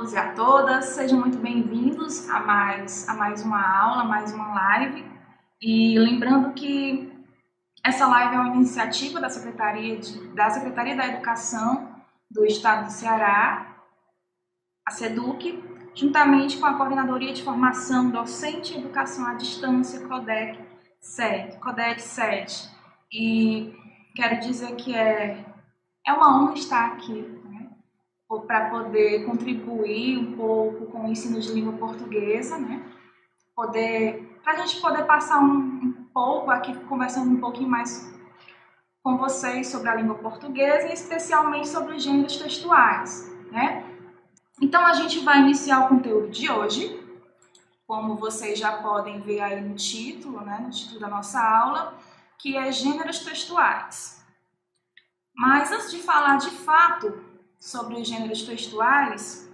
todos e a todas, sejam muito bem-vindos a mais uma aula, mais uma live. E lembrando que essa live é uma iniciativa da Secretaria da Educação do Estado do Ceará, a SEDUC, juntamente com a Coordenadoria de Formação Docente e Educação à Distância, CODEC 7. E quero dizer que é uma honra estar aqui, para poder contribuir um pouco com o ensino de língua portuguesa, para a gente poder passar um pouco aqui, conversando um pouquinho mais com vocês sobre a língua portuguesa e especialmente sobre os gêneros textuais, Então a gente vai iniciar o conteúdo de hoje, como vocês já podem ver aí no título, no título da nossa aula, que é gêneros textuais. Mas antes de falar de fato sobre os gêneros textuais,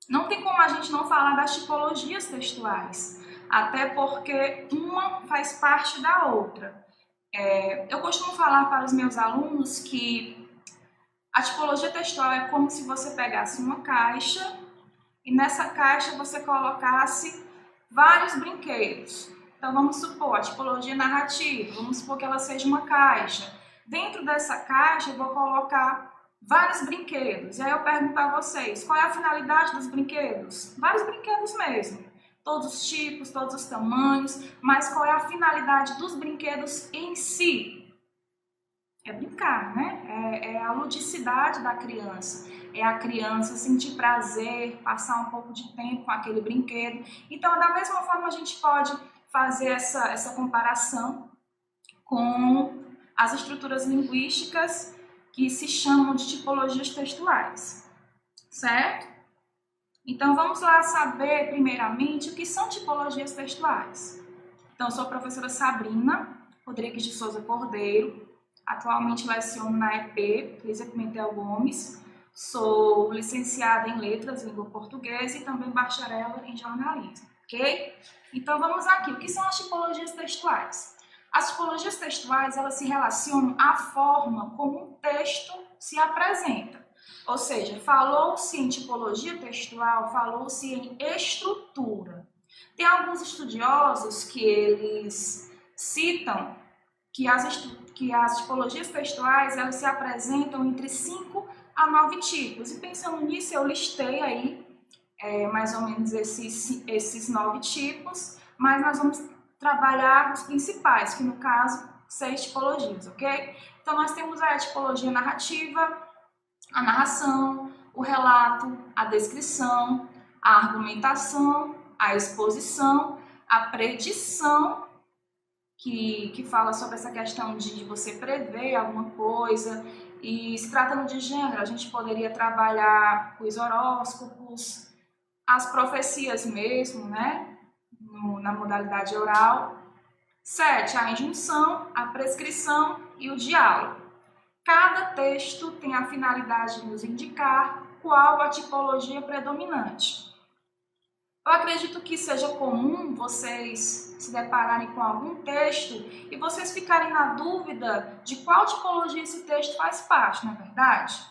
não tem como a gente não falar das tipologias textuais, até porque uma faz parte da outra. Eu costumo falar para os meus alunos que a tipologia textual é como se você pegasse uma caixa e nessa caixa você colocasse vários brinquedos. Então vamos supor a tipologia narrativa, vamos supor que ela seja uma caixa. Dentro dessa caixa eu vou colocar vários brinquedos. E aí eu pergunto a vocês, qual é a finalidade dos brinquedos? Vários brinquedos mesmo. Todos os tipos, todos os tamanhos, mas qual é a finalidade dos brinquedos em si? É brincar, É a ludicidade da criança. É a criança sentir prazer, passar um pouco de tempo com aquele brinquedo. Então, da mesma forma, a gente pode fazer essa comparação com as estruturas linguísticas que se chamam de tipologias textuais, certo? Então, vamos lá saber, primeiramente, o que são tipologias textuais. Então, eu sou a professora Sabrina Rodrigues de Souza Cordeiro, atualmente leciono na EP, Lígia Pimentel Gomes, sou licenciada em Letras, Língua Portuguesa e também bacharel em Jornalismo, ok? Então, vamos aqui, o que são as tipologias textuais? As tipologias textuais, elas se relacionam à forma como um texto se apresenta. Ou seja, falou-se em tipologia textual, falou-se em estrutura. Tem alguns estudiosos que eles citam que as tipologias textuais, elas se apresentam entre 5 a 9 tipos. E pensando nisso, eu listei aí mais ou menos esses 9 tipos, mas nós vamos trabalhar os principais, que no caso, 6 tipologias, ok? Então, nós temos a tipologia narrativa, a narração, o relato, a descrição, a argumentação, a exposição, a predição, que fala sobre essa questão de você prever alguma coisa. E se tratando de gênero, a gente poderia trabalhar os horóscopos, as profecias mesmo, na modalidade oral. 7, a injunção, a prescrição e o diálogo. Cada texto tem a finalidade de nos indicar qual a tipologia predominante. Eu acredito que seja comum vocês se depararem com algum texto e vocês ficarem na dúvida de qual tipologia esse texto faz parte, não é verdade?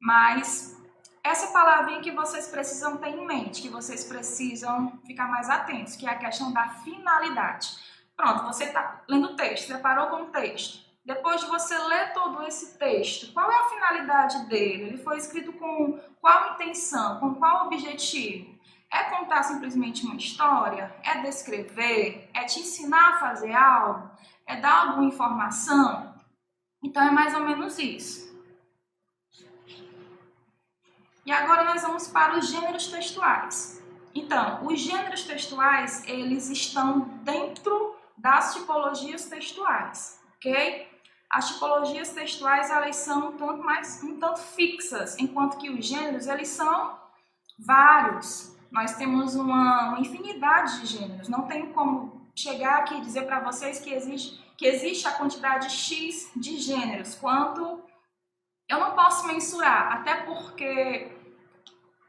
Mas essa palavrinha que vocês precisam ter em mente, que vocês precisam ficar mais atentos, que é a questão da finalidade. Pronto, você está lendo o texto, preparou com o texto. Depois de você ler todo esse texto, qual é a finalidade dele? Ele foi escrito com qual intenção, com qual objetivo? É contar simplesmente uma história? É descrever? É te ensinar a fazer algo? É dar alguma informação? Então é mais ou menos isso. E agora nós vamos para os gêneros textuais. Então, os gêneros textuais, eles estão dentro das tipologias textuais, ok? As tipologias textuais, elas são um tanto fixas, enquanto que os gêneros, eles são vários. Nós temos uma infinidade de gêneros. Não tem como chegar aqui e dizer para vocês que existe a quantidade X de gêneros, quanto eu não posso mensurar, até porque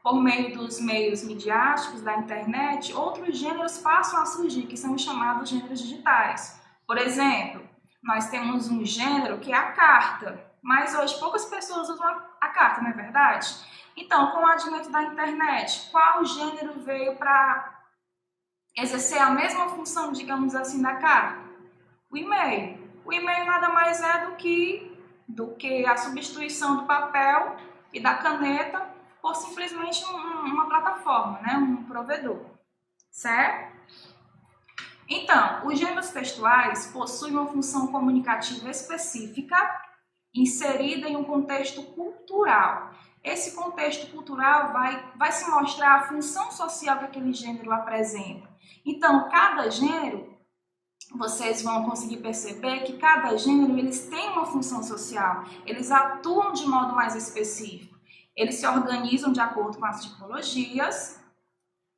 por meio dos meios midiáticos, da internet, outros gêneros passam a surgir, que são os chamados gêneros digitais. Por exemplo, nós temos um gênero que é a carta, mas hoje poucas pessoas usam a carta, não é verdade? Então, com o advento da internet, qual gênero veio para exercer a mesma função, digamos assim, da carta? O e-mail. O e-mail nada mais é do que a substituição do papel e da caneta por simplesmente uma plataforma, né? Um provedor, certo? Então, os gêneros textuais possuem uma função comunicativa específica inserida em um contexto cultural. Esse contexto cultural vai se mostrar a função social que aquele gênero apresenta. Então, cada gênero, vocês vão conseguir perceber que cada gênero eles têm uma função social, eles atuam de modo mais específico, eles se organizam de acordo com as tipologias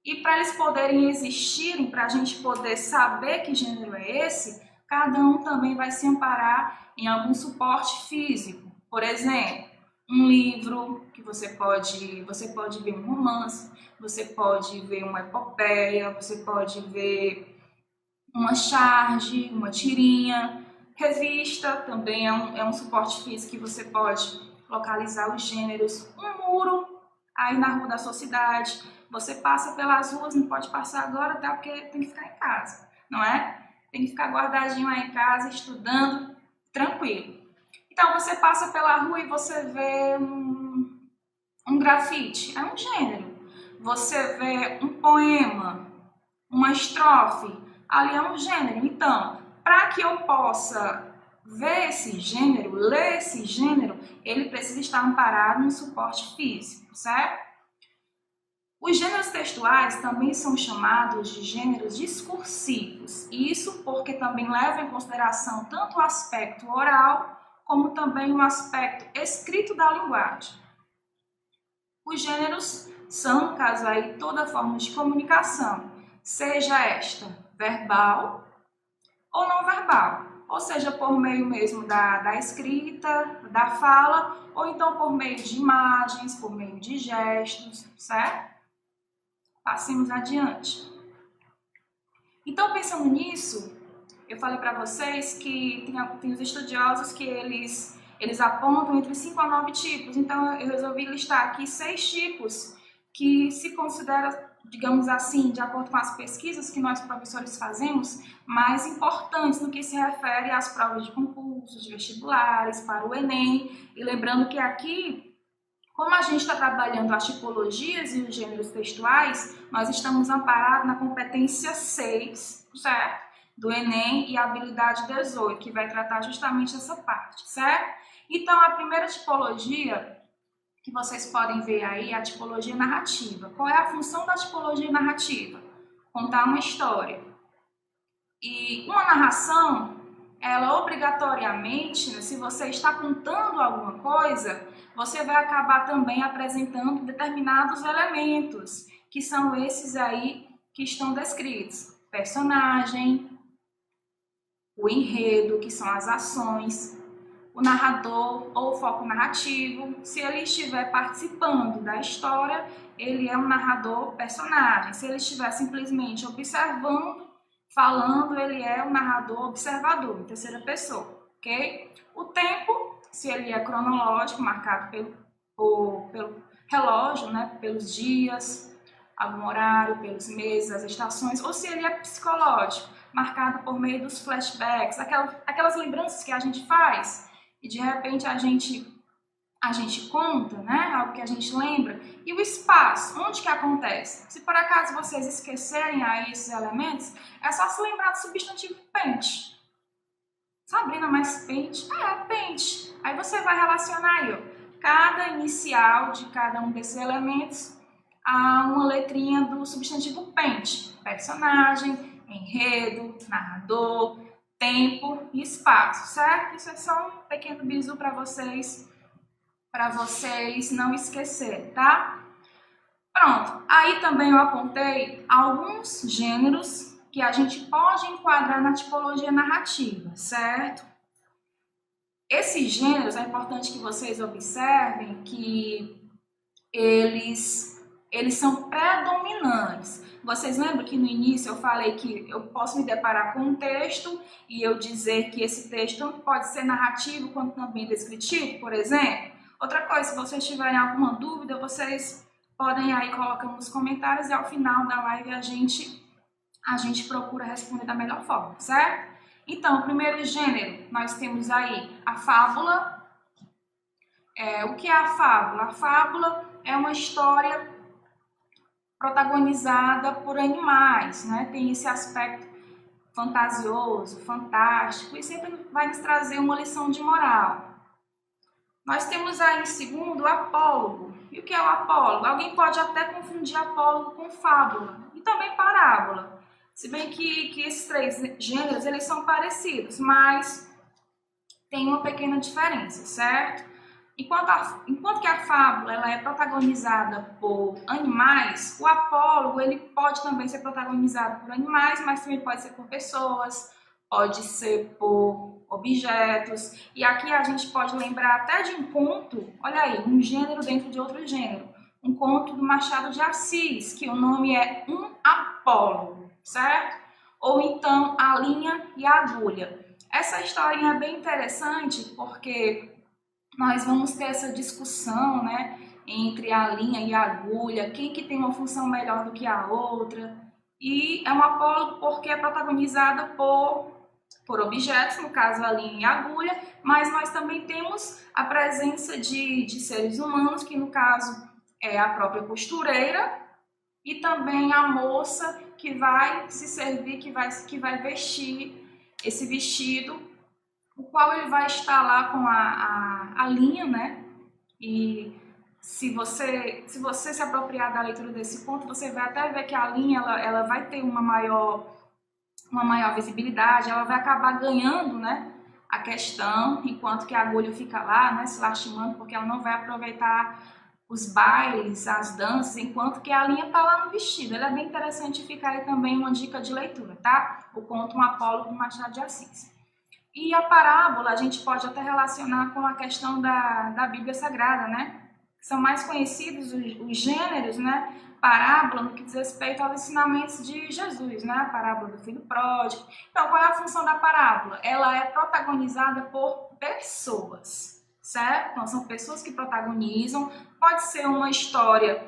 e para eles poderem existirem, para a gente poder saber que gênero é esse, cada um também vai se amparar em algum suporte físico. Por exemplo, um livro que você pode ver um romance, você pode ver uma epopeia, você pode ver uma charge, uma tirinha, revista também é um suporte físico que você pode localizar os gêneros, um muro aí na rua da sua cidade, você passa pelas ruas, não pode passar agora, até porque tem que ficar em casa, não é? Tem que ficar guardadinho aí em casa, estudando, tranquilo. Então você passa pela rua e você vê um grafite, é um gênero. Você vê um poema, uma estrofe, ali é um gênero. Então, para que eu possa ver esse gênero, ler esse gênero, ele precisa estar amparado no suporte físico, certo? Os gêneros textuais também são chamados de gêneros discursivos, isso porque também levam em consideração tanto o aspecto oral, como também o aspecto escrito da linguagem. Os gêneros são, no caso aí, toda forma de comunicação, seja esta verbal ou não verbal, ou seja, por meio mesmo da escrita, da fala, ou então por meio de imagens, por meio de gestos, certo? Passemos adiante. Então, pensando nisso, eu falei para vocês que tem os estudiosos que eles apontam entre 5 a 9 tipos. Então, eu resolvi listar aqui 6 tipos que se considera, digamos assim, de acordo com as pesquisas que nós professores fazemos, mais importantes no que se refere às provas de concursos, de vestibulares, para o Enem. E lembrando que aqui, como a gente está trabalhando as tipologias e os gêneros textuais, nós estamos amparados na competência 6, certo? Do Enem e a habilidade 18, que vai tratar justamente essa parte, certo? Então, a primeira tipologia que vocês podem ver aí é a tipologia narrativa. Qual é a função da tipologia narrativa? Contar uma história. E uma narração, ela obrigatoriamente, se você está contando alguma coisa, você vai acabar também apresentando determinados elementos, que são esses aí que estão descritos. Personagem, o enredo, que são as ações, o narrador ou foco narrativo. Se ele estiver participando da história, ele é um narrador personagem. Se ele estiver simplesmente observando, falando, ele é um narrador observador, em terceira pessoa, ok? O tempo, se ele é cronológico, marcado pelo relógio, né, pelos dias, algum horário, pelos meses, as estações, ou se ele é psicológico, marcado por meio dos flashbacks, aquelas lembranças que a gente faz e de repente a gente conta, né, algo que a gente lembra. E o espaço, onde que acontece? Se por acaso vocês esquecerem aí esses elementos, é só se lembrar do substantivo pente. Sabrina, mas pente? Pente. Aí você vai relacionar aí, ó, cada inicial de cada um desses elementos a uma letrinha do substantivo pente. Personagem, enredo, narrador, tempo e espaço, certo? Isso é só um pequeno bizu para vocês não esquecerem, tá? Pronto, aí também eu apontei alguns gêneros que a gente pode enquadrar na tipologia narrativa, certo? Esses gêneros, é importante que vocês observem que eles são predominantes. Vocês lembram que no início eu falei que eu posso me deparar com um texto e eu dizer que esse texto tanto pode ser narrativo quanto também descritivo, por exemplo? Outra coisa, se vocês tiverem alguma dúvida, vocês podem aí colocar nos comentários e ao final da live a gente procura responder da melhor forma, certo? Então, o primeiro gênero, nós temos aí a fábula. O que é a fábula? A fábula é uma história protagonizada por animais, né? Tem esse aspecto fantasioso, fantástico, e sempre vai nos trazer uma lição de moral. Nós temos aí em segundo o apólogo. E o que é o apólogo? Alguém pode até confundir apólogo com fábula e também parábola. Se bem que esses três gêneros eles são parecidos, mas tem uma pequena diferença, certo? Enquanto que a fábula ela é protagonizada por animais, o apólogo ele pode também ser protagonizado por animais, mas também pode ser por pessoas, pode ser por objetos. E aqui a gente pode lembrar até de um conto, olha aí, um gênero dentro de outro gênero. Um conto do Machado de Assis, que o nome é Um Apólogo, certo? Ou então A Linha e a Agulha. Essa historinha é bem interessante porque nós vamos ter essa discussão, né, entre a linha e a agulha, quem que tem uma função melhor do que a outra. E é um apólogo porque é protagonizada por objetos, no caso a linha e a agulha, mas nós também temos a presença de seres humanos, que no caso é a própria costureira, e também a moça que vai se servir, que vai vestir esse vestido, o qual ele vai estar lá com a linha, né? E se você se apropriar da leitura desse ponto, você vai até ver que a linha ela vai ter uma maior visibilidade, ela vai acabar ganhando, né, a questão, enquanto que a agulha fica lá, né, se lastimando, porque ela não vai aproveitar os bailes, as danças, enquanto que a linha está lá no vestido. Ela é bem interessante, fica aí também uma dica de leitura, tá? O conto Um Apólogo do Machado de Assis. E a parábola a gente pode até relacionar com a questão da Bíblia Sagrada, né? São mais conhecidos os gêneros, né? Parábola no que diz respeito aos ensinamentos de Jesus, né? A parábola do filho pródigo. Então, qual é a função da parábola? Ela é protagonizada por pessoas, certo? Então, são pessoas que protagonizam. Pode ser uma história,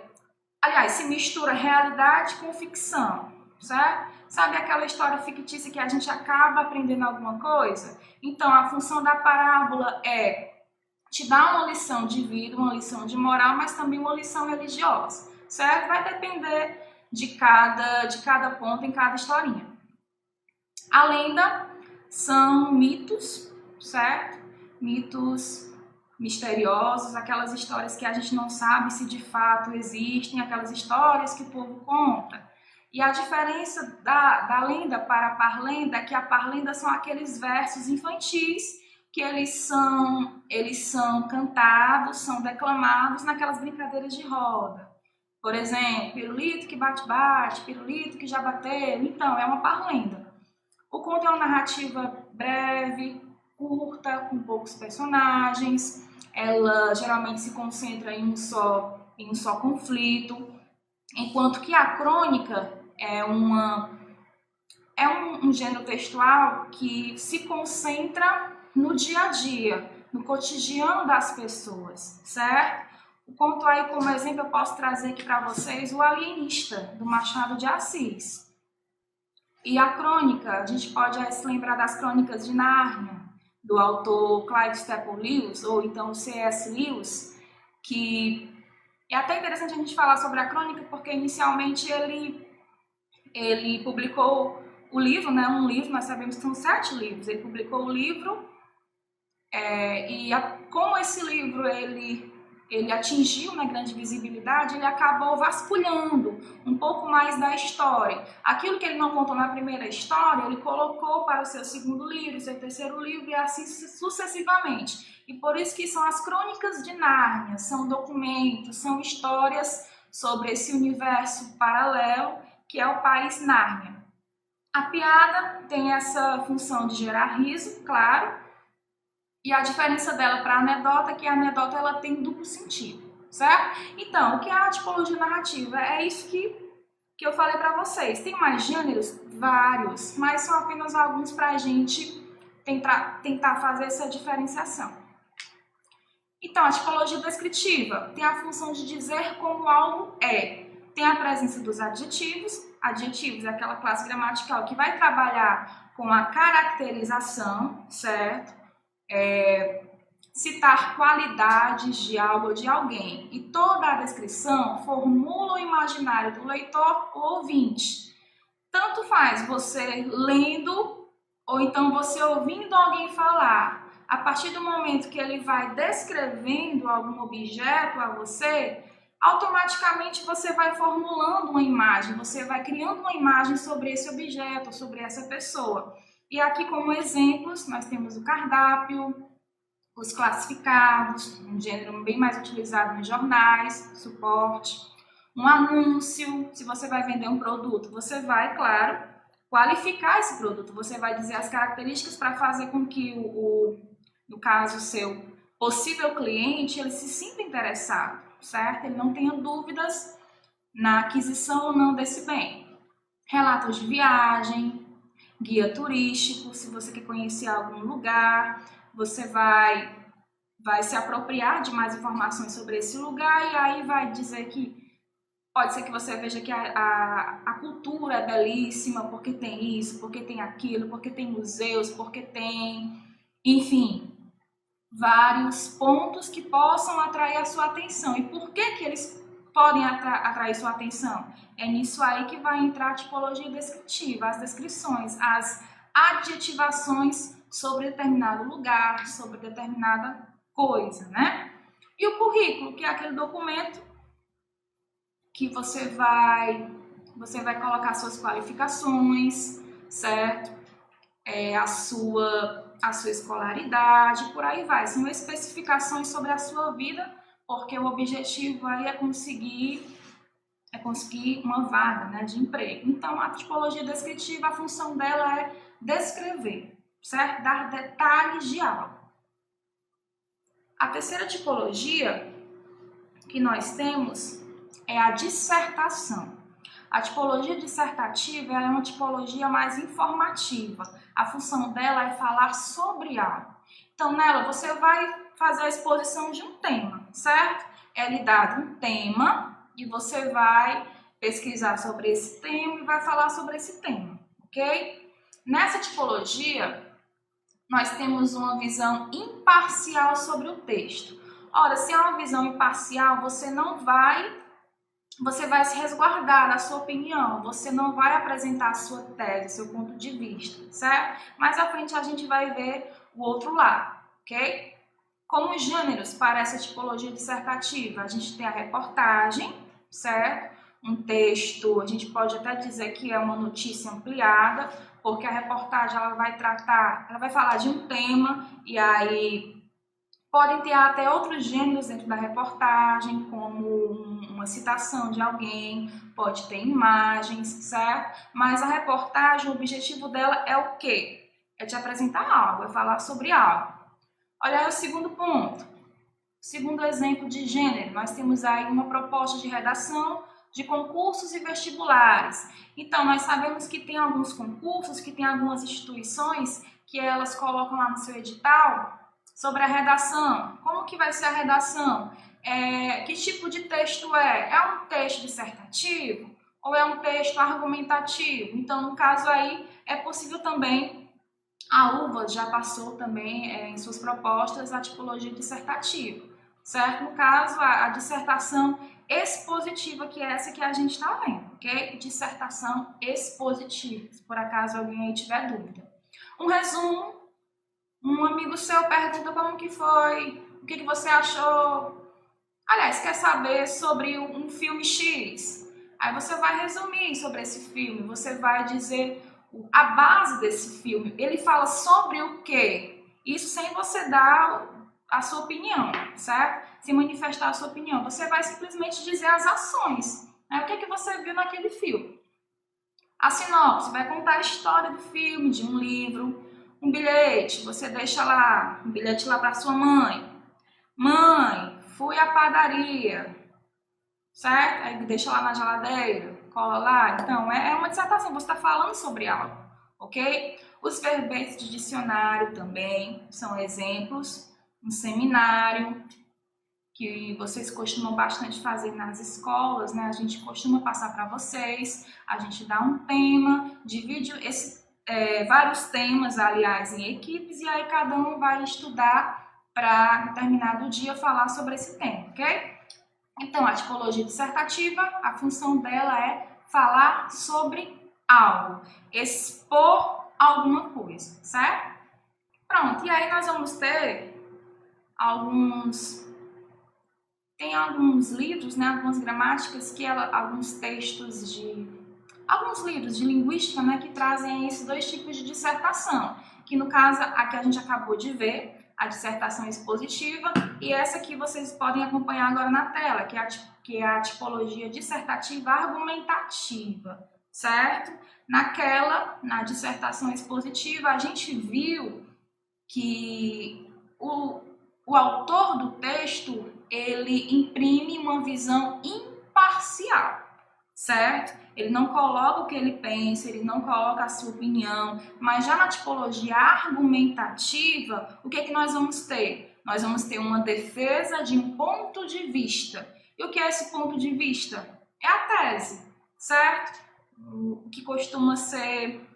aliás, se mistura realidade com ficção, certo? Sabe aquela história fictícia que a gente acaba aprendendo alguma coisa? Então, a função da parábola é te dar uma lição de vida, uma lição de moral, mas também uma lição religiosa, certo? Vai depender de cada ponto em cada historinha. A lenda são mitos, certo? Mitos misteriosos, aquelas histórias que a gente não sabe se de fato existem, aquelas histórias que o povo conta. E a diferença da lenda para a parlenda é que a parlenda são aqueles versos infantis que eles são cantados, são declamados naquelas brincadeiras de roda. Por exemplo, pirulito que bate-bate, pirulito que já bateu. Então, é uma parlenda. O conto é uma narrativa breve, curta, com poucos personagens. Ela geralmente se concentra em um só conflito, enquanto que a crônica é um gênero textual que se concentra no dia a dia, no cotidiano das pessoas, certo? O conto aí, como exemplo, eu posso trazer aqui para vocês o Alienista, do Machado de Assis. E a crônica, a gente pode se lembrar das Crônicas de Nárnia, do autor Clive Staple Lewis, ou então C.S. Lewis, que é até interessante a gente falar sobre a crônica, porque inicialmente ele publicou o livro, né? Um livro, nós sabemos que são 7 livros. Ele publicou o livro como esse livro ele atingiu uma grande visibilidade, ele acabou vasculhando um pouco mais da história. Aquilo que ele não contou na primeira história, ele colocou para o seu segundo livro, seu terceiro livro e assim sucessivamente. E por isso que são as Crônicas de Nárnia, são documentos, são histórias sobre esse universo paralelo que é o país Nárnia. A piada tem essa função de gerar riso, claro, e a diferença dela para a anedota é que a anedota ela tem duplo sentido, certo? Então, o que é a tipologia narrativa? É isso que eu falei para vocês. Tem mais gêneros? Vários, mas são apenas alguns para a gente tentar fazer essa diferenciação. Então, a tipologia descritiva tem a função de dizer como algo é. Tem a presença dos adjetivos. Adjetivos é aquela classe gramatical que vai trabalhar com a caracterização, certo? Citar qualidades de algo ou de alguém. E toda a descrição formula o imaginário do leitor ou ouvinte. Tanto faz você lendo ou então você ouvindo alguém falar. A partir do momento que ele vai descrevendo algum objeto a você, automaticamente você vai formulando uma imagem, você vai criando uma imagem sobre esse objeto, sobre essa pessoa. E aqui como exemplos, nós temos o cardápio, os classificados, um gênero bem mais utilizado nos jornais, suporte, um anúncio. Se você vai vender um produto, você vai, claro, qualificar esse produto, você vai dizer as características para fazer com que no caso, o seu possível cliente, ele se sinta interessado, certo? Ele não tenha dúvidas na aquisição ou não desse bem. Relatos de viagem, guia turístico, se você quer conhecer algum lugar, você vai se apropriar de mais informações sobre esse lugar e aí vai dizer que pode ser que você veja que a cultura é belíssima, porque tem isso, porque tem aquilo, porque tem museus, porque tem, enfim, vários pontos que possam atrair a sua atenção. E por que eles podem atrair sua atenção? É nisso aí que vai entrar a tipologia descritiva, as descrições, as adjetivações sobre determinado lugar, sobre determinada coisa, né? E o currículo, que é aquele documento que você vai colocar suas qualificações, certo? A sua escolaridade, por aí vai. São especificações sobre a sua vida, porque o objetivo aí é conseguir uma vaga, né, de emprego. Então, a tipologia descritiva, a função dela é descrever, certo? Dar detalhes de algo. A terceira tipologia que nós temos é a dissertação. A tipologia dissertativa é uma tipologia mais informativa. A função dela é falar sobre algo. Então, nela, você vai fazer a exposição de um tema, certo? É lhe dado um tema e você vai pesquisar sobre esse tema e vai falar sobre esse tema, ok? Nessa tipologia, nós temos uma visão imparcial sobre o texto. Ora, se é uma visão imparcial, você vai se resguardar da sua opinião, você não vai apresentar a sua tese, seu ponto de vista, certo? Mais à frente a gente vai ver o outro lado, ok? Como gêneros para essa tipologia dissertativa, a gente tem a reportagem, certo? Um texto, a gente pode até dizer que é uma notícia ampliada, porque a reportagem ela vai falar de um tema e aí podem ter até outros gêneros dentro da reportagem, como uma citação de alguém, pode ter imagens, certo? Mas a reportagem, o objetivo dela é o quê? É te apresentar algo, é falar sobre algo. Olha aí o segundo ponto. Segundo exemplo de gênero, nós temos aí uma proposta de redação de concursos e vestibulares. Então, nós sabemos que tem alguns concursos, que tem algumas instituições que elas colocam lá no seu edital sobre a redação. Como que vai ser a redação? Que tipo de texto é? É um texto dissertativo ou é um texto argumentativo? Então, no caso aí, é possível também, a UVA já passou também em suas propostas a tipologia dissertativa, certo? No caso, a dissertação expositiva, que é essa que a gente está vendo, ok? Dissertação expositiva, se por acaso alguém aí tiver dúvida. Um resumo. Um amigo seu pergunta como que foi, o que você achou. Aliás, quer saber sobre um filme X. Aí você vai resumir sobre esse filme, você vai dizer a base desse filme. Ele fala sobre o quê? Isso sem você dar a sua opinião, certo? Sem manifestar a sua opinião. Você vai simplesmente dizer as ações. Né? O que você viu naquele filme. A sinopse vai contar a história do filme, de um livro. Um bilhete, você deixa lá, um bilhete lá para sua mãe. Mãe, fui à padaria, certo? Aí deixa lá na geladeira, cola lá. Então, é uma dissertação, você está falando sobre algo, ok? Os verbetes de dicionário também são exemplos. Um seminário, que vocês costumam bastante fazer nas escolas, né? A gente costuma passar para vocês, a gente dá um tema, divide vários temas, aliás, em equipes, e aí cada um vai estudar para determinado dia falar sobre esse tema, ok? Então, a tipologia dissertativa, a função dela é falar sobre algo, expor alguma coisa, certo? Pronto, e aí nós vamos ter tem alguns livros, né, algumas gramáticas, alguns livros de linguística, né, que trazem esses dois tipos de dissertação, que no caso a que a gente acabou de ver, a dissertação expositiva, e essa que vocês podem acompanhar agora na tela, que é a tipologia dissertativa argumentativa, certo? Na dissertação expositiva, a gente viu que o autor do texto, ele imprime uma visão imparcial, certo? Ele não coloca o que ele pensa, ele não coloca a sua opinião, mas já na tipologia argumentativa, o que é que nós vamos ter? Nós vamos ter uma defesa de um ponto de vista. E o que é esse ponto de vista? É a tese, certo? O que costuma ser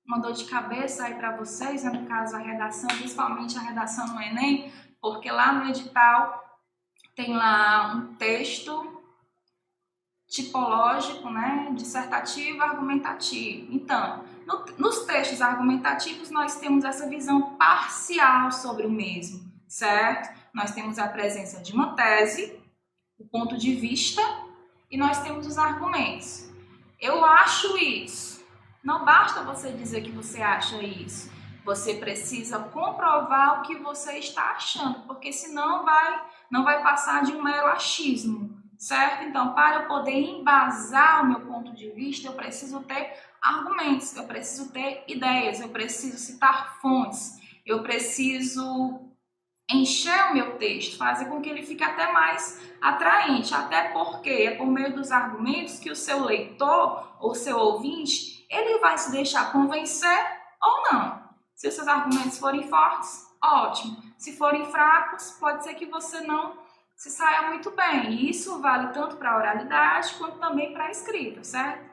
uma dor de cabeça aí para vocês, né? No caso a redação, principalmente a redação no Enem, porque lá no edital tem lá um texto tipológico, né, dissertativo, argumentativo. Então, nos textos argumentativos nós temos essa visão parcial sobre o mesmo, certo? Nós temos a presença de uma tese, o ponto de vista, e nós temos os argumentos. Eu acho isso. Não basta você dizer que você acha isso. Você precisa comprovar o que você está achando, porque senão não vai passar de um mero achismo, certo? Então, para eu poder embasar o meu ponto de vista, eu preciso ter argumentos, eu preciso ter ideias, eu preciso citar fontes, eu preciso encher o meu texto, fazer com que ele fique até mais atraente, até porque é por meio dos argumentos que o seu leitor ou seu ouvinte, ele vai se deixar convencer ou não. Se os seus argumentos forem fortes, ótimo. Se forem fracos, pode ser que você não se saia muito bem. E isso vale tanto para a oralidade quanto também para a escrita, certo?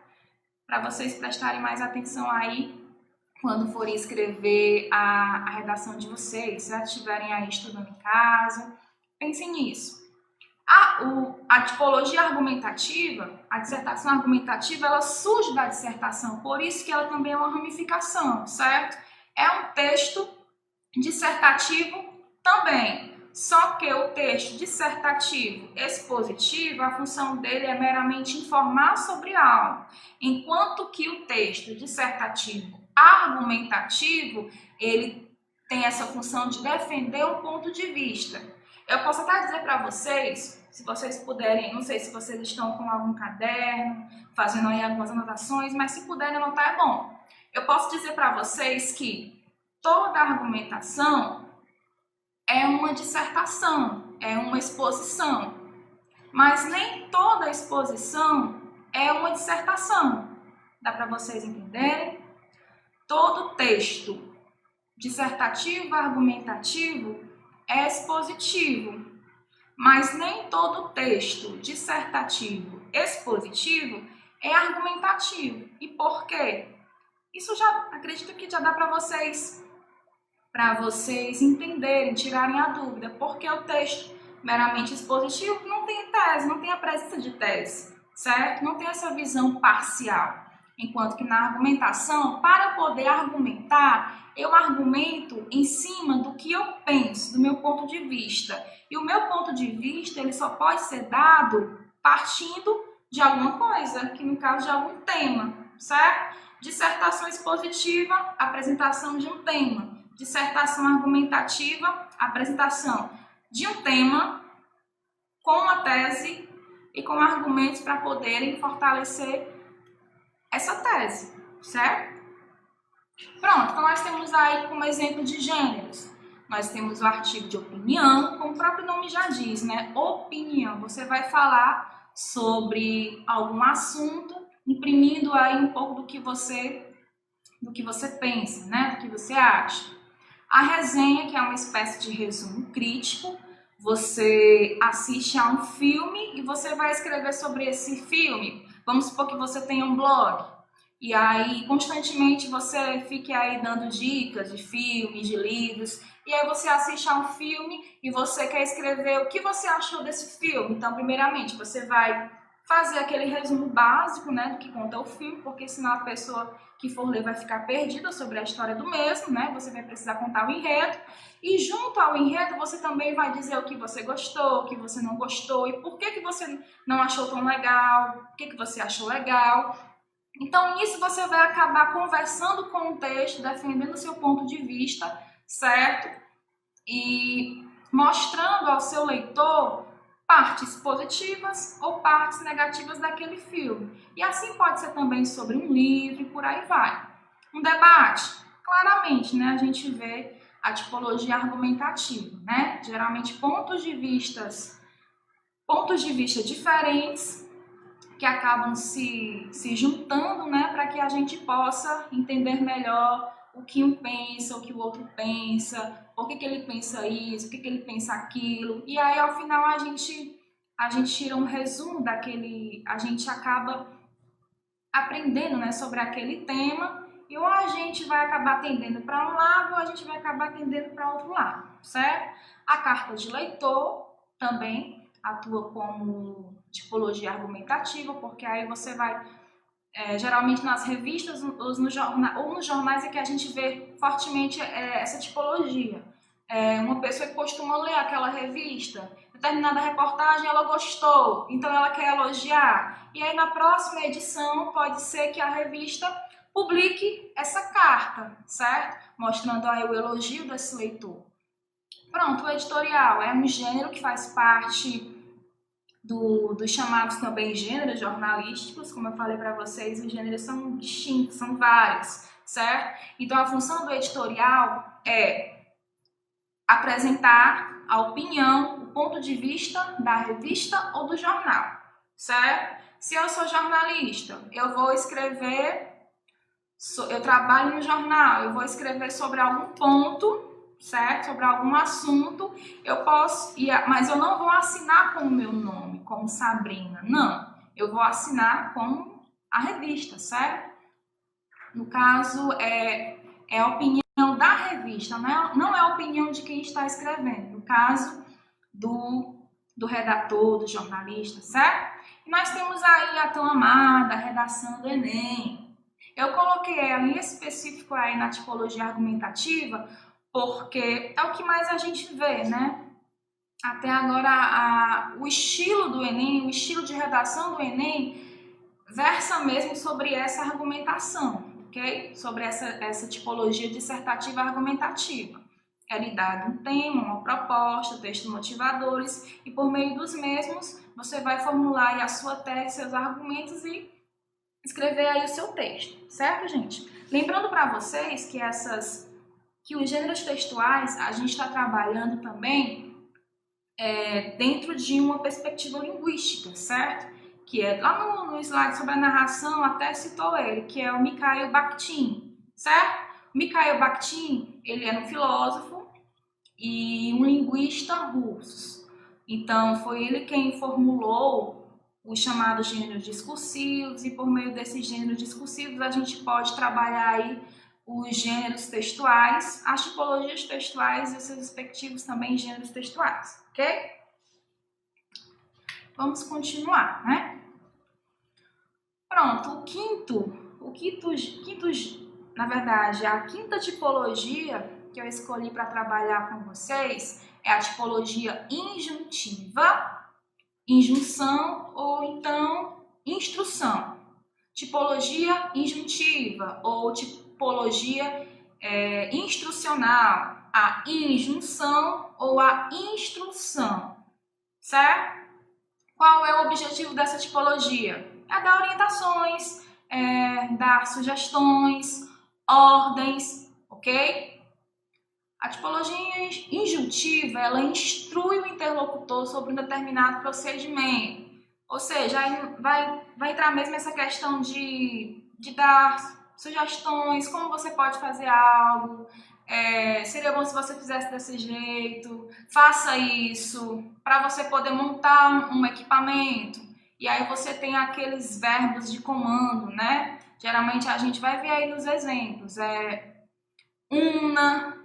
Para vocês prestarem mais atenção aí quando forem escrever a redação de vocês, se já estiverem aí estudando em casa, pensem nisso. A tipologia argumentativa, a dissertação argumentativa, ela surge da dissertação, por isso que ela também é uma ramificação, certo? É um texto dissertativo também, só que o texto dissertativo expositivo, a função dele é meramente informar sobre algo, enquanto que o texto dissertativo argumentativo, ele tem essa função de defender um ponto de vista. Eu posso até dizer para vocês, se vocês puderem, não sei se vocês estão com algum caderno, fazendo aí algumas anotações, mas se puderem anotar é bom. Eu posso dizer para vocês que toda argumentação é uma dissertação, é uma exposição, mas nem toda exposição é uma dissertação. Dá para vocês entenderem? Todo texto dissertativo, argumentativo é expositivo, mas nem todo texto dissertativo, expositivo é argumentativo. E por quê? Isso já acredito que já dá para vocês entenderem, tirarem a dúvida, porque o texto meramente expositivo não tem tese, não tem a presença de tese, certo? Não tem essa visão parcial. Enquanto que na argumentação, para poder argumentar, eu argumento em cima do que eu penso, do meu ponto de vista. E o meu ponto de vista, ele só pode ser dado partindo de alguma coisa, que no caso de algum tema, certo? Dissertação expositiva, apresentação de um tema. Dissertação argumentativa, apresentação de um tema com uma tese e com argumentos para poderem fortalecer essa tese, certo? Pronto, então nós temos aí como exemplo de gêneros. Nós temos o artigo de opinião, como o próprio nome já diz, né? Opinião. Você vai falar sobre algum assunto, imprimindo aí um pouco do que você pensa, né? Do que você acha. A resenha, que é uma espécie de resumo crítico. você assiste a um filme e você vai escrever sobre esse filme. Vamos supor que você tenha um blog. E aí, constantemente, você fique aí dando dicas de filmes, de livros. E aí você assiste a um filme e você quer escrever o que você achou desse filme. Então, primeiramente, você vai fazer aquele resumo básico, né, do que conta o filme, porque senão a pessoa que for ler vai ficar perdida sobre a história do mesmo, né? Você vai precisar contar o enredo. E junto ao enredo, você também vai dizer o que você gostou, o que você não gostou e por que você não achou tão legal, o que você achou legal. Então, nisso você vai acabar conversando com o texto, defendendo o seu ponto de vista, certo? E mostrando ao seu leitor partes positivas ou partes negativas daquele filme. E assim pode ser também sobre um livro e por aí vai. Um debate, claramente, né, a gente vê a tipologia argumentativa, né? Geralmente pontos de vista diferentes que acabam se juntando, né, para que a gente possa entender melhor o que um pensa, o que o outro pensa, por que ele pensa isso, por que ele pensa aquilo. E aí, ao final, a gente tira um resumo daquele, a gente acaba aprendendo, né, sobre aquele tema, e ou a gente vai acabar atendendo para um lado, ou a gente vai acabar atendendo para outro lado, certo? A carta de leitor também atua como tipologia argumentativa, porque aí você vai, geralmente nas revistas ou nos jornais é que a gente vê fortemente essa tipologia. Uma pessoa que costuma ler aquela revista, determinada reportagem ela gostou, então ela quer elogiar. E aí na próxima edição pode ser que a revista publique essa carta, certo? Mostrando aí o elogio desse leitor. Pronto, o editorial é um gênero que faz parte dos chamados também gêneros jornalísticos. Como eu falei para vocês, os gêneros são distintos, são vários, certo? Então a função do editorial é apresentar a opinião, o ponto de vista da revista ou do jornal, certo? Se eu sou jornalista, eu vou escrever, eu trabalho no jornal, eu vou escrever sobre algum ponto, certo? Sobre algum assunto, eu posso, mas eu não vou assinar com o meu nome, como Sabrina, não. Eu vou assinar com a revista, certo? No caso, é a opinião da revista, não é a opinião de quem está escrevendo, no caso do redator, do jornalista, certo? E nós temos aí a tão amada redação do Enem. Eu coloquei ela em específico aí na tipologia argumentativa, porque é o que mais a gente vê, né? Até agora, o estilo do Enem, o estilo de redação do Enem, versa mesmo sobre essa argumentação, ok? Sobre essa tipologia dissertativa argumentativa. É lhe dado um tema, uma proposta, textos motivadores, e por meio dos mesmos, você vai formular aí a sua tese, seus argumentos e escrever aí o seu texto, certo, gente? Lembrando para vocês que os gêneros textuais, a gente está trabalhando também dentro de uma perspectiva linguística, certo? Que é lá no slide sobre a narração, até citou ele, que é o Mikhail Bakhtin, certo? O Mikhail Bakhtin, ele era um filósofo e um linguista russo. Então, foi ele quem formulou os chamados gêneros discursivos, e por meio desses gêneros discursivos a gente pode trabalhar aí os gêneros textuais, as tipologias textuais e os seus respectivos também gêneros textuais, ok? Vamos continuar, né? Pronto, na verdade, a quinta tipologia que eu escolhi para trabalhar com vocês é a tipologia injuntiva, injunção ou então instrução. Tipologia injuntiva ou tipologia instrucional, a injunção ou a instrução, certo? Qual é o objetivo dessa tipologia? É dar orientações, dar sugestões, ordens, ok? A tipologia injuntiva, ela instrui o interlocutor sobre um determinado procedimento. Ou seja, aí vai entrar mesmo essa questão de dar sugestões, como você pode fazer algo, seria bom se você fizesse desse jeito, faça isso, para você poder montar um equipamento. E aí você tem aqueles verbos de comando, né? Geralmente a gente vai ver aí nos exemplos, una,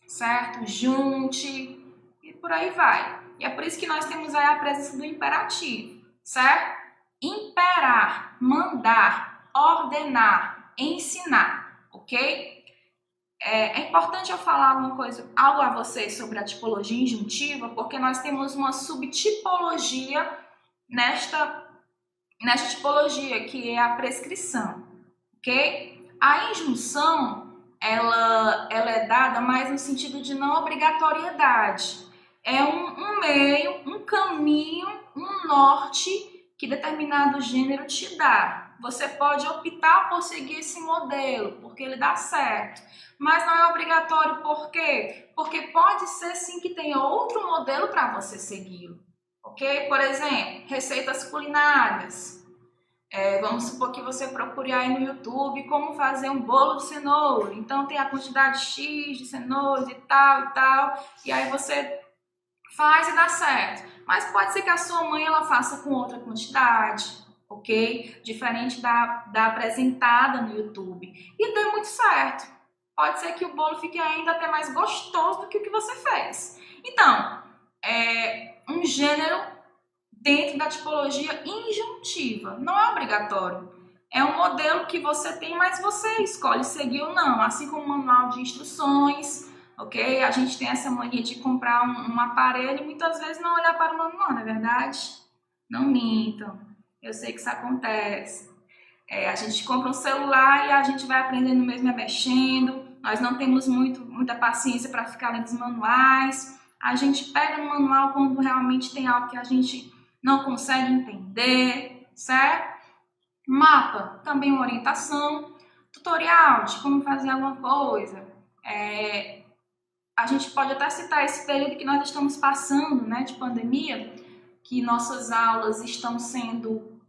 certo? Junte, e por aí vai. E é por isso que nós temos aí a presença do imperativo, certo? Imperar, mandar, ordenar, ensinar, ok? É importante eu falar algo a vocês sobre a tipologia injuntiva, porque nós temos uma subtipologia nesta tipologia, que é a prescrição, ok? A injunção, ela é dada mais no sentido de não obrigatoriedade. É um meio, um caminho, um norte que determinado gênero te dá. Você pode optar por seguir esse modelo, porque ele dá certo. Mas não é obrigatório, por quê? Porque pode ser sim que tenha outro modelo para você seguir. Ok? Por exemplo, receitas culinárias. Vamos supor que você procure aí no YouTube como fazer um bolo de cenoura. Então tem a quantidade X de cenouras e tal. E aí você faz e dá certo. Mas pode ser que a sua mãe ela faça com outra quantidade, ok? Diferente da apresentada no YouTube. E dê muito certo. Pode ser que o bolo fique ainda até mais gostoso do que o que você fez. Então, um gênero dentro da tipologia injuntiva. Não é obrigatório. É um modelo que você tem, mas você escolhe seguir ou não. Assim como o manual de instruções, ok? A gente tem essa mania de comprar um aparelho e muitas vezes não olhar para o manual, não é verdade? Não mintam. Eu sei que isso acontece. A gente compra um celular e a gente vai aprendendo mesmo mexendo. Nós não temos muita paciência para ficar lendo os manuais. A gente pega no manual quando realmente tem algo que a gente não consegue entender, certo? Mapa, também uma orientação. Tutorial de como fazer alguma coisa. A gente pode até citar esse período que nós estamos passando, né, de pandemia, que nossas aulas estão sendo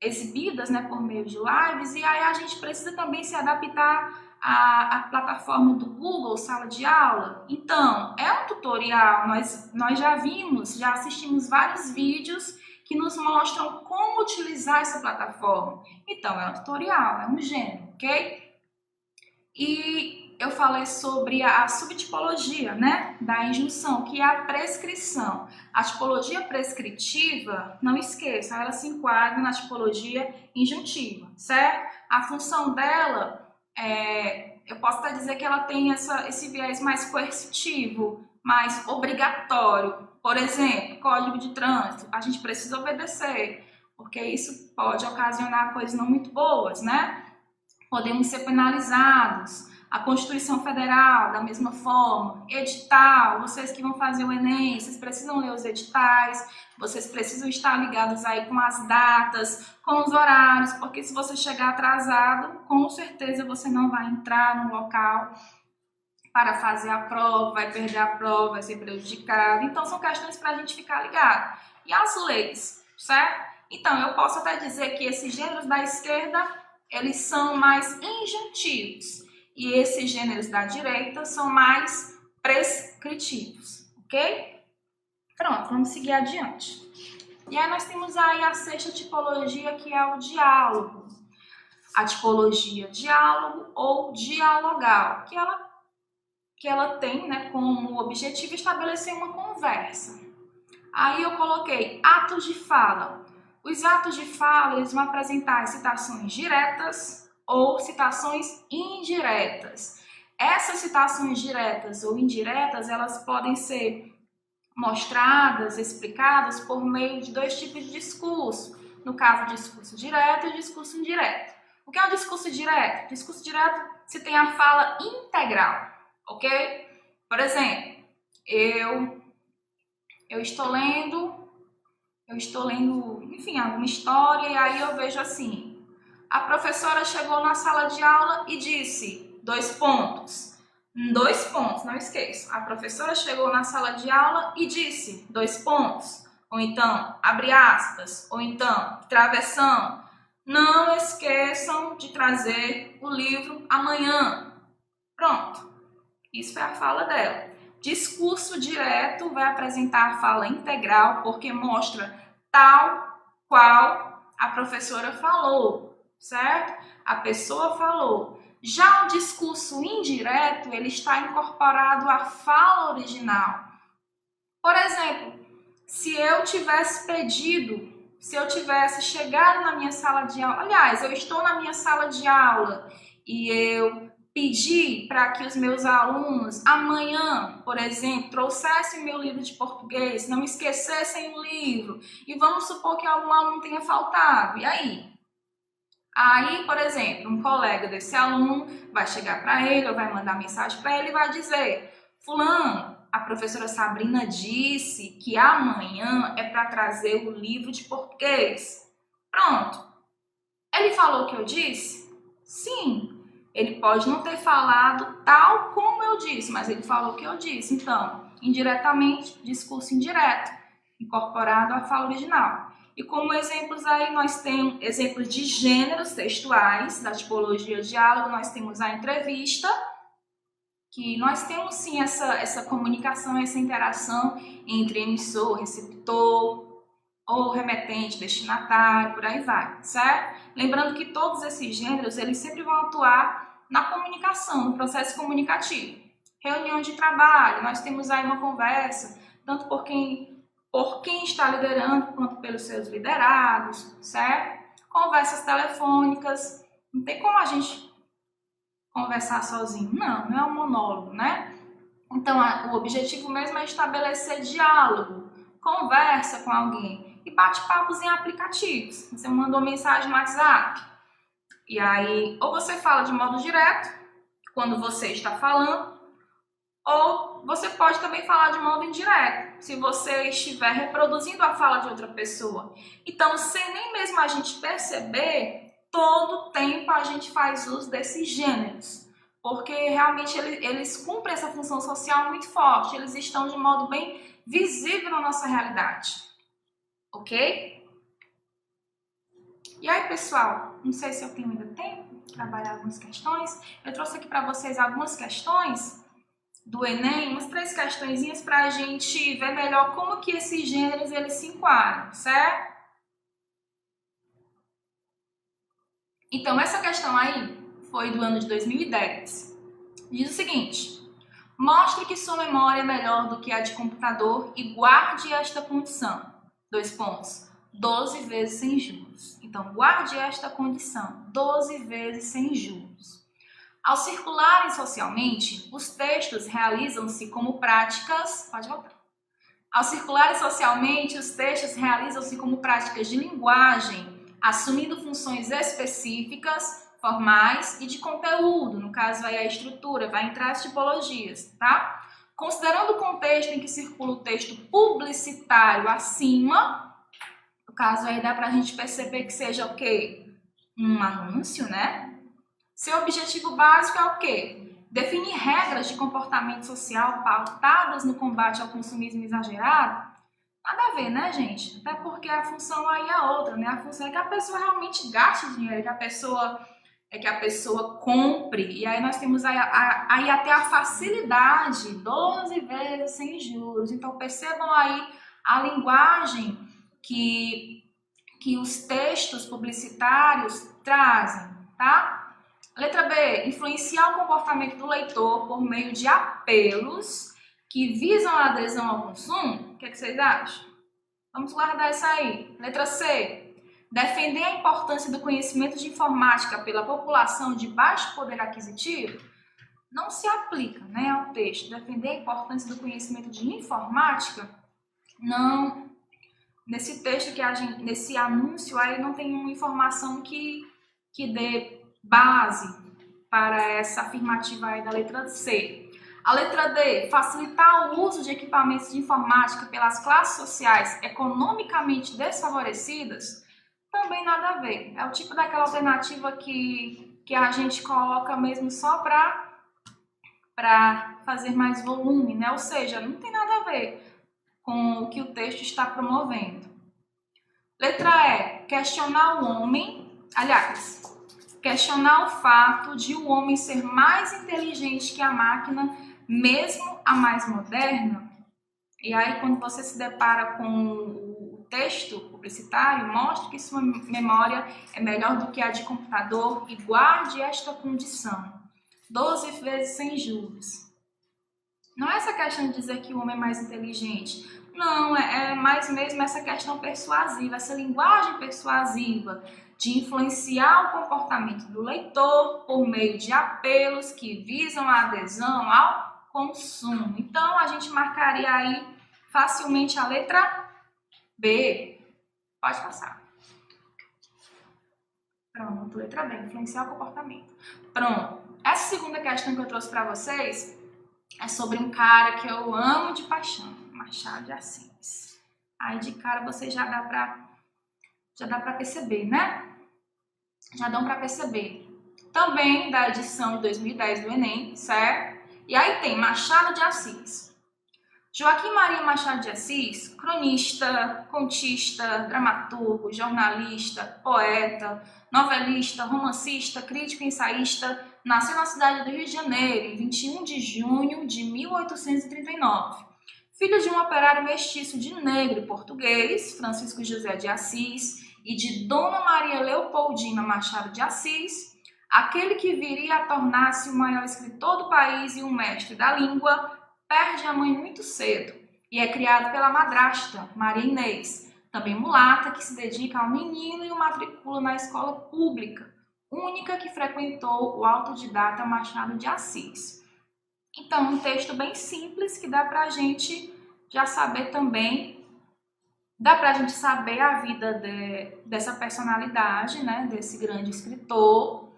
exibidas, né, por meio de lives, e aí a gente precisa também se adaptar à plataforma do Google, sala de aula. Então, é um tutorial, nós já assistimos vários vídeos que nos mostram como utilizar essa plataforma. Então, é um tutorial, é um gênero, ok? E eu falei sobre a subtipologia, né, da injunção, que é a prescrição. A tipologia prescritiva, não esqueça, ela se enquadra na tipologia injuntiva, certo? A função dela, eu posso até dizer que ela tem esse viés mais coercitivo, mais obrigatório. Por exemplo, código de trânsito, a gente precisa obedecer, porque isso pode ocasionar coisas não muito boas, né? Podemos ser penalizados. A Constituição Federal, da mesma forma. Edital, vocês que vão fazer o Enem, vocês precisam ler os editais, vocês precisam estar ligados aí com as datas, com os horários, porque se você chegar atrasado, com certeza você não vai entrar no local para fazer a prova, vai perder a prova, vai ser prejudicado. Então, são questões para a gente ficar ligado. E as leis, certo? Então, eu posso até dizer que esses gêneros da esquerda, eles são mais injuntivos. E esses gêneros da direita são mais prescritivos, ok? Pronto, vamos seguir adiante. E aí nós temos aí a sexta tipologia, que é o diálogo. A tipologia diálogo ou dialogal, que ela tem, né, como objetivo estabelecer uma conversa. Aí eu coloquei atos de fala. Os atos de fala, eles vão apresentar citações diretas ou citações indiretas. Essas citações diretas ou indiretas, elas podem ser mostradas, explicadas por meio de dois tipos de discurso. No caso, discurso direto e discurso indireto. O que é o discurso direto? Discurso direto se tem a fala integral, ok? Por exemplo, eu estou lendo, enfim, alguma história e aí eu vejo assim: a professora chegou na sala de aula e disse, 2 pontos. 2 pontos, não esqueça. A professora chegou na sala de aula e disse, 2 pontos. Ou então, abre aspas. Ou então, travessão. Não esqueçam de trazer o livro amanhã. Pronto. Isso é a fala dela. Discurso direto vai apresentar a fala integral, porque mostra tal qual a professora falou, certo? A pessoa falou. Já o discurso indireto, ele está incorporado à fala original. Por exemplo, se eu tivesse chegado na minha sala de aula, aliás, eu estou na minha sala de aula e eu pedi para que os meus alunos amanhã, por exemplo, trouxessem o meu livro de português, não esquecessem o livro, e vamos supor que algum aluno tenha faltado, e aí? Aí, por exemplo, um colega desse aluno vai chegar para ele, ou vai mandar mensagem para ele e vai dizer: fulano, a professora Sabrina disse que amanhã é para trazer o livro de português. Pronto. Ele falou o que eu disse? Sim. Ele pode não ter falado tal como eu disse, mas ele falou o que eu disse. Então, indiretamente, discurso indireto, incorporado à fala original. E como exemplos aí, nós temos exemplos de gêneros textuais, da tipologia diálogo, nós temos a entrevista, que nós temos sim essa comunicação, essa interação entre emissor, receptor, ou remetente, destinatário, por aí vai, certo? Lembrando que todos esses gêneros, eles sempre vão atuar na comunicação, no processo comunicativo. Reunião de trabalho, nós temos aí uma conversa, tanto por quem está liderando, quanto pelos seus liderados, certo? Conversas telefônicas, não tem como a gente conversar sozinho, não é um monólogo, né? Então, o objetivo mesmo é estabelecer diálogo, conversa com alguém e bate-papos em aplicativos. Você mandou mensagem no WhatsApp e aí ou você fala de modo direto, quando você está falando, ou você pode também falar de modo indireto, se você estiver reproduzindo a fala de outra pessoa. Então, sem nem mesmo a gente perceber, todo tempo a gente faz uso desses gêneros, porque realmente eles cumprem essa função social muito forte, eles estão de modo bem visível na nossa realidade, ok? E aí, pessoal, não sei se eu tenho ainda tempo para trabalhar algumas questões. Eu trouxe aqui para vocês algumas questões do Enem, umas 3 questõezinhas para a gente ver melhor como que esses gêneros eles se enquadram, certo? Então, essa questão aí foi do ano de 2010. Diz o seguinte: mostre que sua memória é melhor do que a de computador e guarde esta condição. 2 pontos. 12 vezes sem juros. Então, guarde esta condição. 12 vezes sem juros. Ao circularem socialmente, os textos realizam-se como práticas... Pode voltar. Ao circularem socialmente, os textos realizam-se como práticas de linguagem, assumindo funções específicas, formais e de conteúdo. No caso, aí a estrutura, vai entrar as tipologias, tá? Considerando o contexto em que circula o texto publicitário acima, no caso aí dá pra gente perceber que seja o quê? Um anúncio, né? Seu objetivo básico é o quê? Definir regras de comportamento social pautadas no combate ao consumismo exagerado? Nada a ver, né, gente? Até porque a função aí é outra, né? A função é que a pessoa realmente gaste dinheiro, que a pessoa compre. E aí nós temos aí até a facilidade, 12 vezes sem juros. Então percebam aí a linguagem que os textos publicitários trazem, tá? Letra B, influenciar o comportamento do leitor por meio de apelos que visam a adesão ao consumo. O que vocês acham? Vamos guardar isso aí. Letra C, defender a importância do conhecimento de informática pela população de baixo poder aquisitivo. Não se aplica, né, ao texto. Defender a importância do conhecimento de informática, não. Nesse texto, nesse anúncio aí, não tem uma informação que dê base para essa afirmativa aí da letra C. A letra D, facilitar o uso de equipamentos de informática pelas classes sociais economicamente desfavorecidas, também nada a ver. É o tipo daquela alternativa que a gente coloca mesmo só para fazer mais volume, né? Ou seja, não tem nada a ver com o que o texto está promovendo. Letra E, questionar o homem, questionar o fato de o homem ser mais inteligente que a máquina mesmo a mais moderna. E aí, quando você se depara com o texto publicitário, mostre que sua memória é melhor do que a de computador e guarde esta condição. 12 vezes sem juros. Não é essa questão de dizer que o homem é mais inteligente. Não, é mais mesmo essa questão persuasiva, essa linguagem persuasiva de influenciar o comportamento do leitor por meio de apelos que visam a adesão ao consumo. Então, a gente marcaria aí facilmente a letra B. Pode passar. Pronto, letra B, influenciar o comportamento. Pronto. Essa segunda questão que eu trouxe para vocês é sobre um cara que eu amo de paixão, Machado de Assis. Aí de cara você já dá para perceber, né? Já dão para perceber. Também da edição de 2010 do Enem, certo? E aí tem Machado de Assis. Joaquim Maria Machado de Assis, cronista, contista, dramaturgo, jornalista, poeta, novelista, romancista, crítico e ensaísta, nasceu na cidade do Rio de Janeiro, em 21 de junho de 1839. Filho de um operário mestiço de negro e português, Francisco José de Assis, e de Dona Maria Leopoldina Machado de Assis, aquele que viria a tornar-se o maior escritor do país e um mestre da língua, perde a mãe muito cedo e é criado pela madrasta, Maria Inês, também mulata, que se dedica ao menino e o matricula na escola pública, única que frequentou o autodidata Machado de Assis. Então, um texto bem simples que dá para a gente já saber também, dá para a gente saber a vida dessa personalidade, né, desse grande escritor.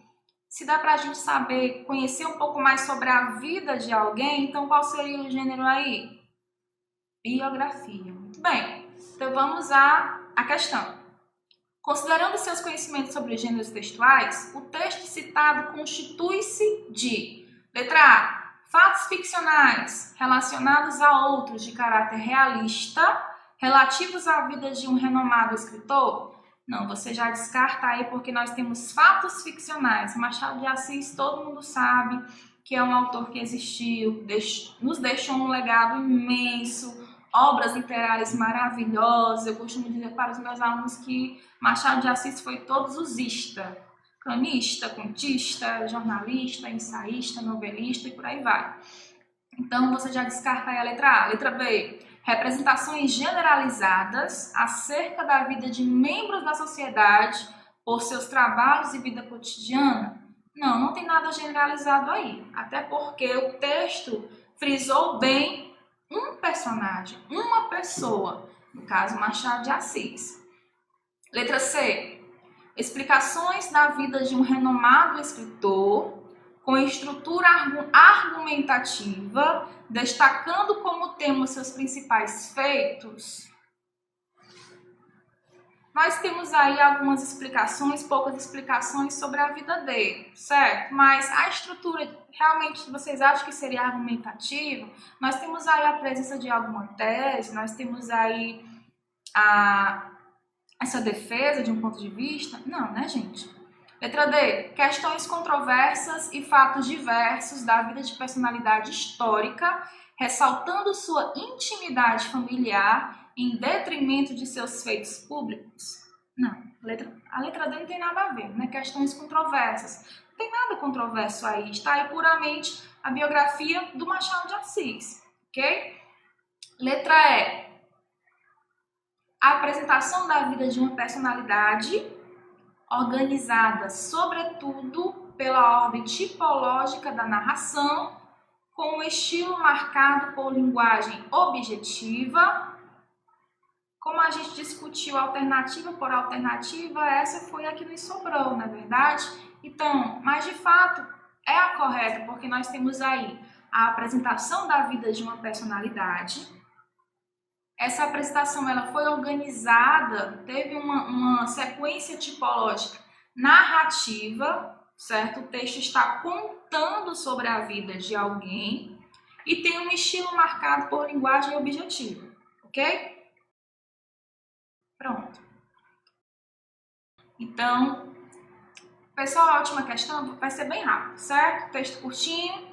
Se dá para a gente saber, conhecer um pouco mais sobre a vida de alguém, então qual seria o gênero aí? Biografia. Muito bem, então vamos à questão. Considerando seus conhecimentos sobre os gêneros textuais, o texto citado constitui-se de: letra A, fatos ficcionais relacionados a outros de caráter realista, relativos à vida de um renomado escritor. Não, você já descarta aí porque nós temos fatos ficcionais. Machado de Assis, todo mundo sabe que é um autor que existiu, nos deixou um legado imenso, obras literárias maravilhosas. Eu costumo dizer para os meus alunos que Machado de Assis foi todos os ista. Cronista, contista, jornalista, ensaísta, novelista e por aí vai. Então, você já descarta aí a letra A. Letra B. Representações generalizadas acerca da vida de membros da sociedade por seus trabalhos e vida cotidiana. Não, não tem nada generalizado aí. Até porque o texto frisou bem um personagem, uma pessoa. No caso, Machado de Assis. Letra C. Explicações da vida de um renomado escritor com estrutura argumentativa, destacando como tema seus principais feitos. Nós temos aí algumas explicações, poucas explicações sobre a vida dele, certo? Mas a estrutura, realmente, vocês acham que seria argumentativa? Nós temos aí a presença de alguma tese, nós temos aí essa defesa de um ponto de vista? Não, né, gente? Letra D. Questões controversas e fatos diversos da vida de personalidade histórica, ressaltando sua intimidade familiar em detrimento de seus feitos públicos? Não, a letra D não tem nada a ver, né? Questões controversas. Não tem nada controverso aí, está aí puramente a biografia do Machado de Assis, ok? Letra E. A apresentação da vida de uma personalidade organizada, sobretudo, pela ordem tipológica da narração, com um estilo marcado por linguagem objetiva. Como a gente discutiu alternativa por alternativa, essa foi a que nos sobrou, não é verdade? Então, mas de fato é a correta, porque nós temos aí a apresentação da vida de uma personalidade. Essa apresentação ela foi organizada, teve uma sequência tipológica narrativa, certo? O texto está contando sobre a vida de alguém e tem um estilo marcado por linguagem objetiva, ok? Pronto. Então, pessoal, a última questão vai ser bem rápido, certo? Texto curtinho.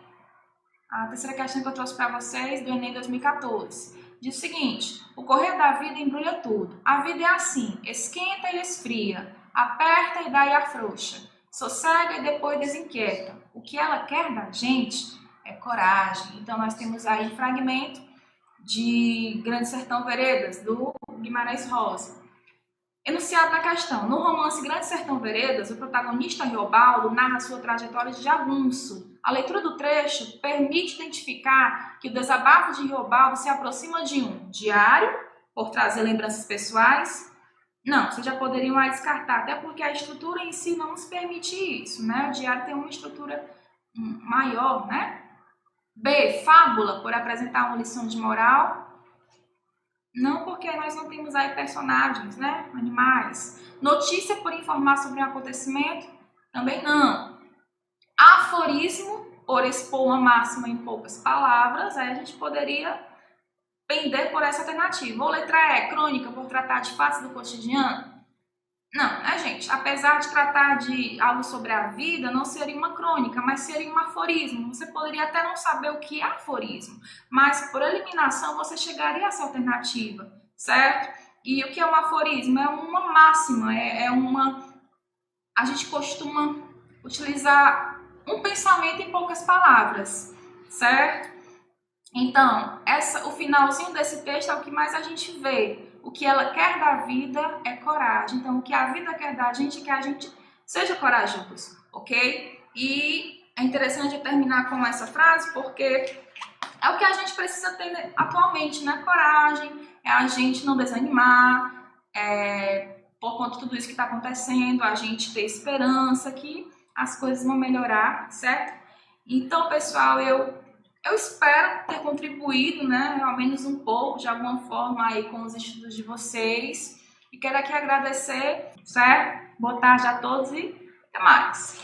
A terceira questão que eu trouxe para vocês do Enem 2014. Diz o seguinte: o correr da vida embrulha tudo. A vida é assim, esquenta e esfria, aperta e daí afrouxa, sossega e depois desinquieta. O que ela quer da gente é coragem. Então nós temos aí um fragmento de Grande Sertão Veredas, do Guimarães Rosa. Enunciado na questão: no romance Grande Sertão Veredas, o protagonista Riobaldo narra sua trajetória de jagunço. A leitura do trecho permite identificar que o desabafo de Riobaldo se aproxima de um diário, por trazer lembranças pessoais. Não, vocês já poderiam aí descartar, até porque a estrutura em si não nos permite isso, né? O diário tem uma estrutura maior, né? B, fábula, por apresentar uma lição de moral. Não, porque nós não temos aí personagens, né? Animais. Notícia por informar sobre um acontecimento? Também não. Aforismo, por expor uma máxima em poucas palavras, aí a gente poderia pender por essa alternativa. Ou letra E, crônica, por tratar de fatos do cotidiano? Não, né, gente? Apesar de tratar de algo sobre a vida, não seria uma crônica, mas seria um aforismo. Você poderia até não saber o que é aforismo, mas por eliminação você chegaria a essa alternativa, certo? E o que é um aforismo? É uma máxima, a gente costuma utilizar um pensamento em poucas palavras, certo? Então, o finalzinho desse texto é o que mais a gente vê. O que ela quer da vida é coragem. Então, o que a vida quer da gente é que a gente seja corajoso, ok? E é interessante terminar com essa frase porque é o que a gente precisa ter atualmente, né? Coragem, é a gente não desanimar, por conta de tudo isso que está acontecendo, a gente ter esperança que as coisas vão melhorar, certo? Então, pessoal, eu espero ter contribuído, né, ao menos um pouco, de alguma forma, aí com os estudos de vocês. E quero aqui agradecer, certo? Boa tarde a todos e até mais.